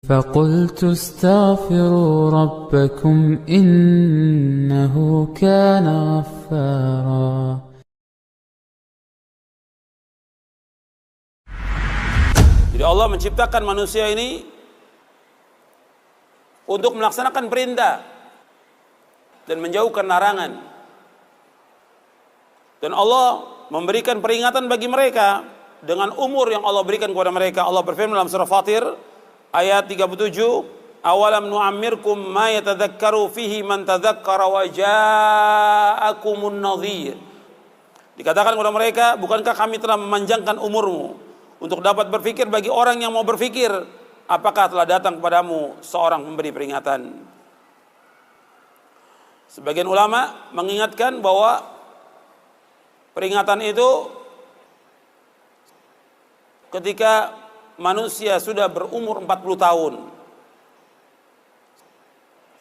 فقلت استغفروا ربكم إنه كان غفارا. Jadi Allah menciptakan manusia ini untuk melaksanakan perintah dan menjauhkan larangan. Dan Allah memberikan peringatan bagi mereka dengan umur yang Allah berikan kepada mereka. Allah berfirman dalam surah Fatir ayat 37, awalam nu'ammirkum ma yatadzakkaru fihi man tadzakkara wa ja'akumun nadhir. Dikatakan kepada mereka, bukankah kami telah memanjangkan umurmu untuk dapat berfikir bagi orang yang mau berfikir? Apakah telah datang kepadamu seorang pemberi peringatan? Sebagian ulama mengingatkan bahwa peringatan itu ketika manusia sudah berumur 40 tahun.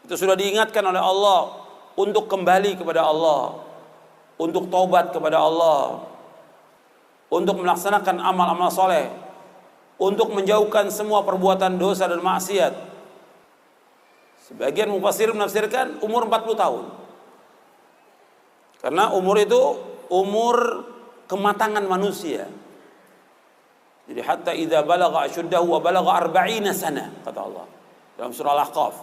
Itu sudah diingatkan oleh Allah untuk kembali kepada Allah, untuk taubat kepada Allah, untuk melaksanakan amal-amal soleh, untuk menjauhkan semua perbuatan dosa dan maksiat. Sebagian mufassir menafsirkan umur 40 tahun. Karena umur itu umur kematangan manusia. Jadi hatta idza balagha ashuddahu wa balagha 40 sana, kata Allah dalam surah Al-Ahqaf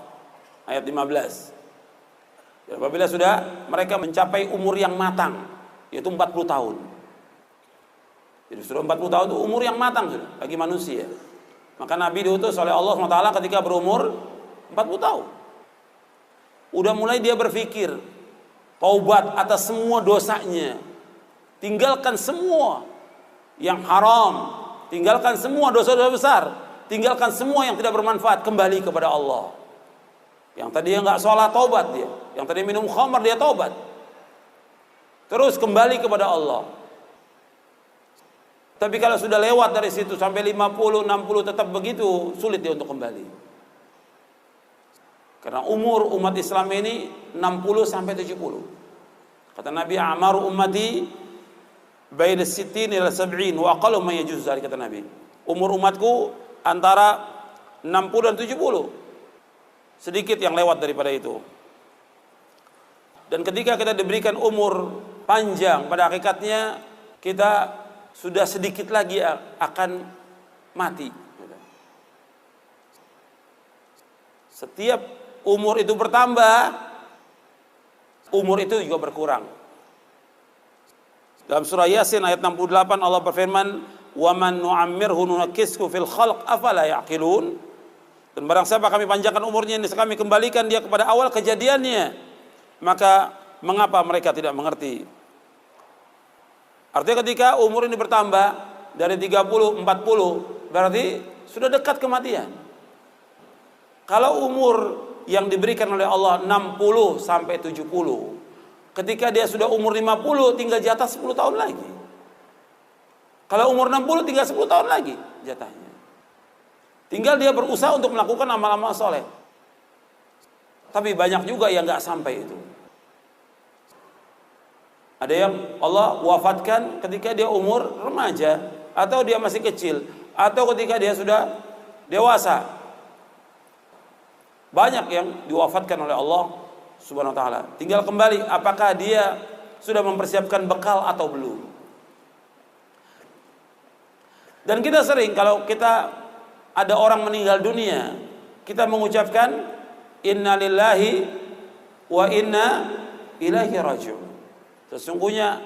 ayat 15. Dan apabila sudah mereka mencapai umur yang matang, yaitu 40 tahun. Jadi sudah 40 tahun itu umur yang matang sudah bagi manusia. Maka Nabi diutus oleh Allah SWT ketika berumur 40 tahun. Udah mulai dia berpikir taubat atas semua dosanya, tinggalkan semua yang haram, tinggalkan semua dosa-dosa besar, tinggalkan semua yang tidak bermanfaat, kembali kepada Allah. Yang tadinya nggak sholat, taubat dia. Yang tadi minum khamar, dia taubat. Terus kembali kepada Allah. Tapi kalau sudah lewat dari situ sampai 50, 60 tetap begitu, sulit dia untuk kembali. Karena umur umat Islam ini 60 sampai 70. Kata Nabi, amaru ummati baina sittin ila sab'in wa aqallu ma yajuz dzalik, kata Nabi. Umur umatku antara 60 dan 70. Sedikit yang lewat daripada itu. Dan ketika kita diberikan umur panjang, pada hakikatnya kita sudah sedikit lagi akan mati. Setiap umur itu bertambah, umur itu juga berkurang. Dalam surah Yasin ayat 68 Allah berfirman, "Wa man nu'ammirhu nunakkishu fil khalq afala ya'qilun." Dan barang siapa kami panjangkan umurnya, ini kami kembalikan dia kepada awal kejadiannya, maka mengapa mereka tidak mengerti? Artinya ketika umur ini bertambah dari 30, 40, berarti sudah dekat kematian. Kalau umur yang diberikan oleh Allah 60 sampai 70, ketika dia sudah umur 50, tinggal jatah 10 tahun lagi. Kalau umur 60, tinggal 10 tahun lagi jatahnya. Tinggal dia berusaha untuk melakukan amal-amal soleh. Tapi banyak juga yang gak sampai itu. Ada yang Allah wafatkan ketika dia umur remaja, atau dia masih kecil, atau ketika dia sudah dewasa. Banyak yang diwafatkan oleh Allah Subhanahu wa taala. Tinggal kembali apakah dia sudah mempersiapkan bekal atau belum. Dan kita sering kalau kita ada orang meninggal dunia, kita mengucapkan inna lillahi wa inna ilaihi raji'un. Sesungguhnya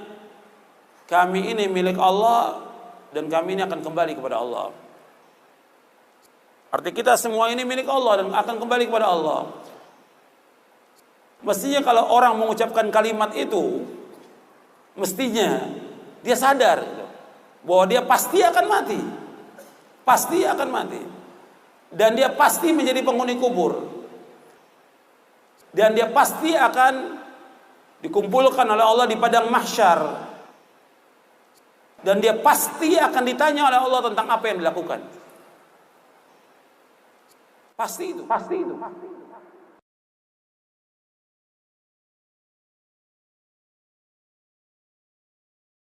kami ini milik Allah dan kami ini akan kembali kepada Allah. Arti kita semua ini milik Allah dan akan kembali kepada Allah. Mestinya kalau orang mengucapkan kalimat itu, mestinya dia sadar bahwa dia pasti akan mati. Pasti akan mati. Dan dia pasti menjadi penghuni kubur. Dan dia pasti akan dikumpulkan oleh Allah di padang mahsyar. Dan dia pasti akan ditanya oleh Allah tentang apa yang dilakukan. Pasti itu.